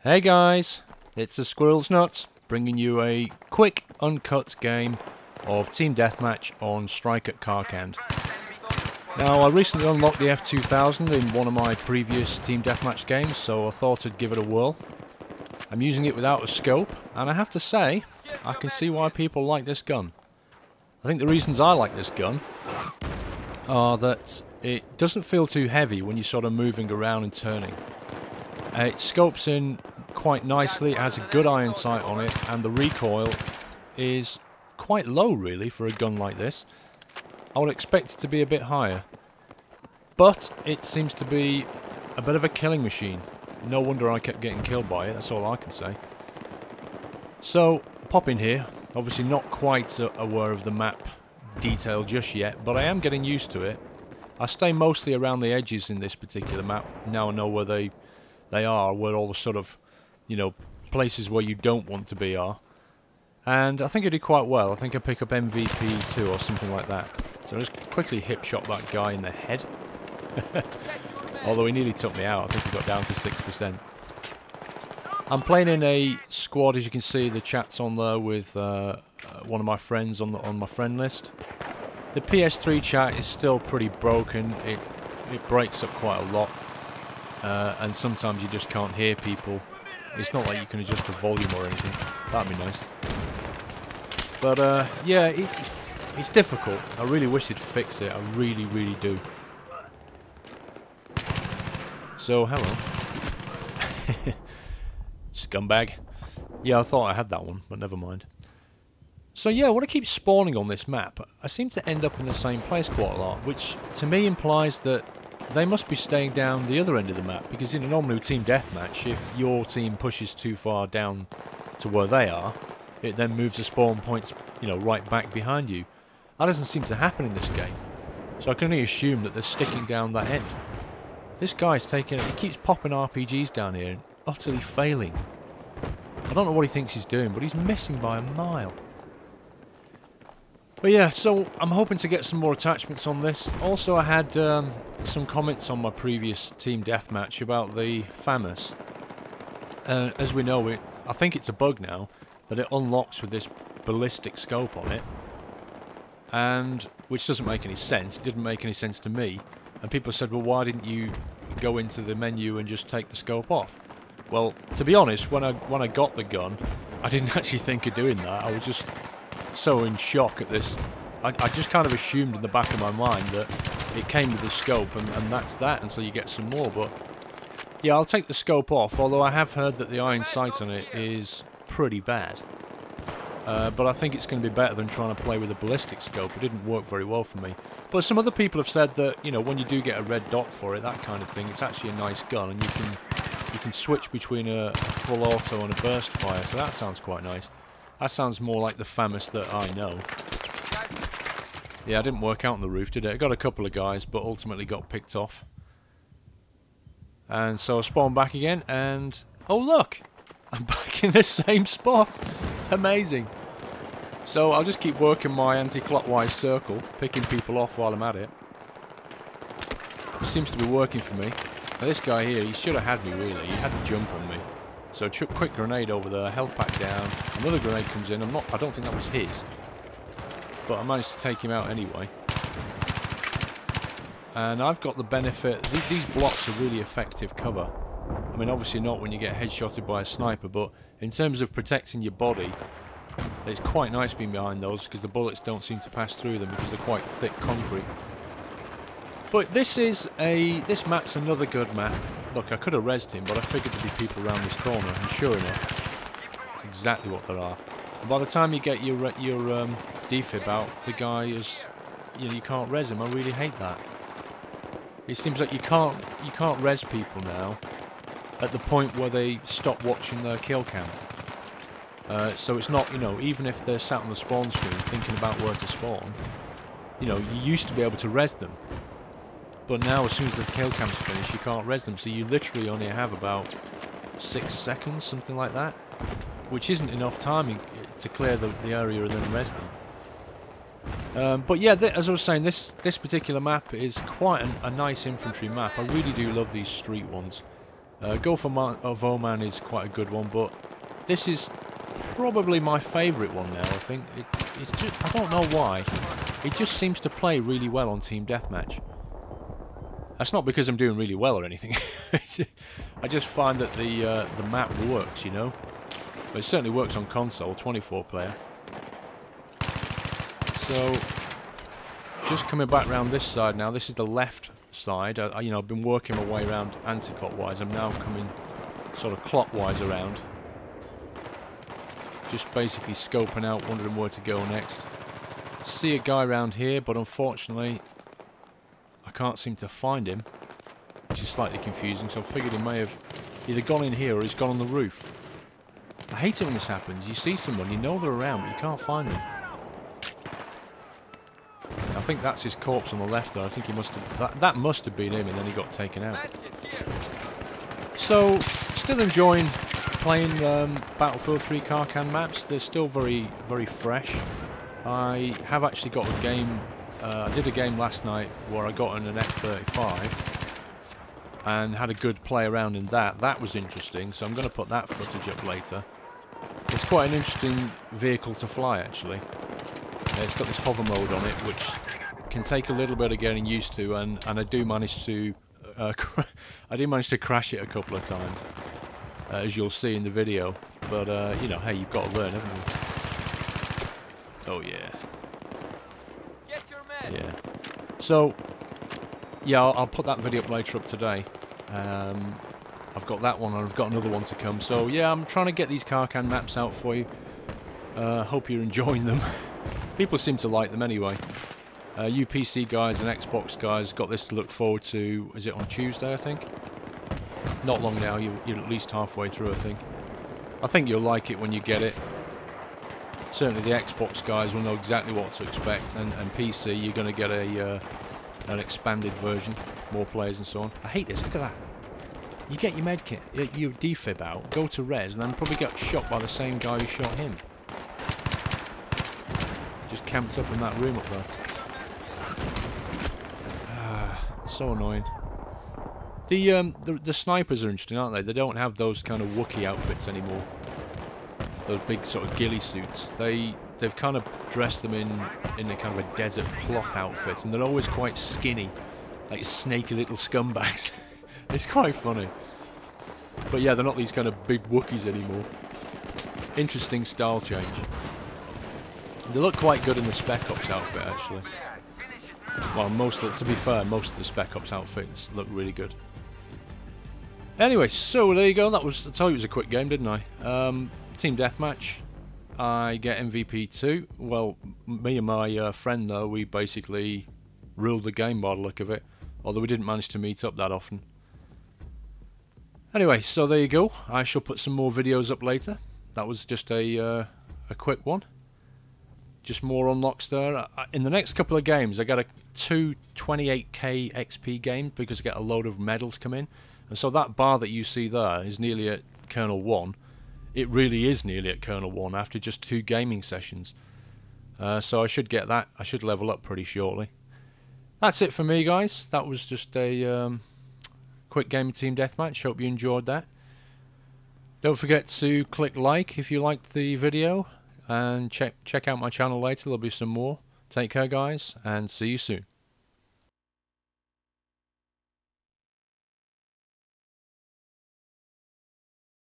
Hey guys, it's the Squirrel's Nuts, bringing you a quick, uncut game of Team Deathmatch on Strike at Karkand. Now, I recently unlocked the F2000 in one of my previous Team Deathmatch games, so I thought I'd give it a whirl. I'm using it without a scope, and I have to say, I can see why people like this gun. I think the reasons I like this gun are that it doesn't feel too heavy when you're sort of moving around and turning. It scopes in quite nicely, it has a good iron sight on it, and the recoil is quite low really for a gun like this. I would expect it to be a bit higher, but it seems to be a bit of a killing machine. No wonder I kept getting killed by it, that's all I can say. So, pop in here, obviously not quite aware of the map detail just yet, but I am getting used to it. I stay mostly around the edges in this particular map, now I know where they are, where all the sort of, you know, places where you don't want to be are. And I think I did quite well. I think I pick up MVP 2 or something like that. So I just quickly hip shot that guy in the head. Although he nearly took me out, I think he got down to 6%. I'm playing in a squad, as you can see, the chat's on there with one of my friends on my friend list. The PS3 chat is still pretty broken. It breaks up quite a lot. And sometimes you just can't hear people. It's not like you can adjust the volume or anything. That'd be nice. But yeah, it's difficult. I really wish they'd fix it. I really, really do. So, hello. Scumbag. Yeah, I thought I had that one, but never mind. So yeah, when I keep spawning on this map, I seem to end up in the same place quite a lot, which to me implies that they must be staying down the other end of the map, because in a normal team deathmatch, if your team pushes too far down to where they are, it then moves the spawn points, you know, right back behind you. That doesn't seem to happen in this game, so I can only assume that they're sticking down that end. This guy's taking it, he keeps popping RPGs down here and utterly failing. I don't know what he thinks he's doing, but he's missing by a mile. But yeah, so I'm hoping to get some more attachments on this. Also, I had some comments on my previous Team Deathmatch about the FAMAS. As we know, I think it's a bug now, that it unlocks with this ballistic scope on it. And which doesn't make any sense. It didn't make any sense to me. And people said, well, why didn't you go into the menu and just take the scope off? Well, to be honest, when I got the gun, I didn't actually think of doing that. I was just so in shock at this. I just kind of assumed in the back of my mind that it came with the scope and that's that, and so you get some more. But yeah, I'll take the scope off, although I have heard that the iron sight on it is pretty bad. But I think it's going to be better than trying to play with a ballistic scope. It didn't work very well for me. But some other people have said that, you know, when you do get a red dot for it, that kind of thing, it's actually a nice gun, and you can switch between a full auto and a burst fire, so that sounds quite nice. That sounds more like the FAMAS that I know. Yeah, I didn't work out on the roof, did it? I got a couple of guys, but ultimately got picked off. And so I spawned back again, and oh look! I'm back in the same spot! Amazing! So I'll just keep working my anti-clockwise circle, picking people off while I'm at it. It seems to be working for me. Now this guy here, he should have had me really, he had to jump on me. So quick grenade over there, health pack down, another grenade comes in, I don't think that was his. But I managed to take him out anyway. And I've got the benefit, these blocks are really effective cover. I mean obviously not when you get headshotted by a sniper, but in terms of protecting your body, it's quite nice being behind those because the bullets don't seem to pass through them because they're quite thick concrete. But this map's another good map. Look, I could have rezzed him, but I figured there'd be people around this corner, and sure enough, it's exactly what there are. And by the time you get your defib out, the guy is, you know, you can't res him. I really hate that. It seems like you can't res people now at the point where they stop watching their kill cam. So it's not, you know, even if they're sat on the spawn screen thinking about where to spawn, you know, you used to be able to res them. But now, as soon as the kill cam's finished, you can't res them, so you literally only have about 6 seconds, something like that, which isn't enough time to clear the area and then res them. But yeah, as I was saying, this particular map is quite a nice infantry map. I really do love these street ones. Gulf of Oman is quite a good one, but this is probably my favourite one now. I think it's just, I don't know why, it just seems to play really well on Team Deathmatch. That's not because I'm doing really well or anything. I just find that the map works, you know. But it certainly works on console, 24 player. So, just coming back round this side now. This is the left side. You know, I've been working my way around anti-clockwise. I'm now coming sort of clockwise around. Just basically scoping out, wondering where to go next. See a guy around here, but unfortunately I can't seem to find him, which is slightly confusing. So I figured he may have either gone in here or he's gone on the roof. I hate it when this happens. You see someone, you know they're around, but you can't find them. I think that's his corpse on the left there. I think he must have... That must have been him, and then he got taken out. So, still enjoying playing Battlefield 3 Karkand maps. They're still very, very fresh. I have actually got a game... I did a game last night where I got in an F35 and had a good play around in that. That was interesting, so I'm going to put that footage up later. It's quite an interesting vehicle to fly, actually. It's got this hover mode on it, which can take a little bit of getting used to, and I do manage to crash it a couple of times, as you'll see in the video. But you know, hey, you've got to learn, haven't you? Oh yeah. Yeah. So, yeah, I'll put that video up later today. I've got that one, and I've got another one to come. So yeah, I'm trying to get these Karkand maps out for you. Hope you're enjoying them. People seem to like them anyway. You PC guys and Xbox guys got this to look forward to. Is it on Tuesday, I think? Not long now. You're at least halfway through, I think. I think you'll like it when you get it. Certainly the Xbox guys will know exactly what to expect, and PC, you're going to get an expanded version, more players and so on. I hate this. Look at that. You get your medkit, your defib out, go to res, and then probably get shot by the same guy who shot him. Just camped up in that room up there. So annoying. The snipers are interesting, aren't they? They don't have those kind of Wookiee outfits anymore. Those big sort of ghillie suits. They've kind of dressed them in a kind of a desert cloth outfit, and they're always quite skinny, like snaky little scumbags. It's quite funny. But yeah, they're not these kind of big Wookiees anymore. Interesting style change. They look quite good in the Spec Ops outfit, actually. Well, to be fair, most of the Spec Ops outfits look really good. Anyway, so there you go. I told you it was a quick game, didn't I? Team Deathmatch. I get MVP 2. Well, me and my friend, though, we basically ruled the game by the look of it. Although we didn't manage to meet up that often. Anyway, so there you go. I shall put some more videos up later. That was just a quick one. Just more unlocks there. In the next couple of games, I got two 28k XP games because I get a load of medals come in. And so that bar that you see there is nearly at Kernel 1. It really is nearly at Kernel 1 after just 2 gaming sessions. So I should get that. I should level up pretty shortly. That's it for me, guys. That was just a quick game of Team Deathmatch. Hope you enjoyed that. Don't forget to click like if you liked the video. And check out my channel later. There'll be some more. Take care, guys, and see you soon.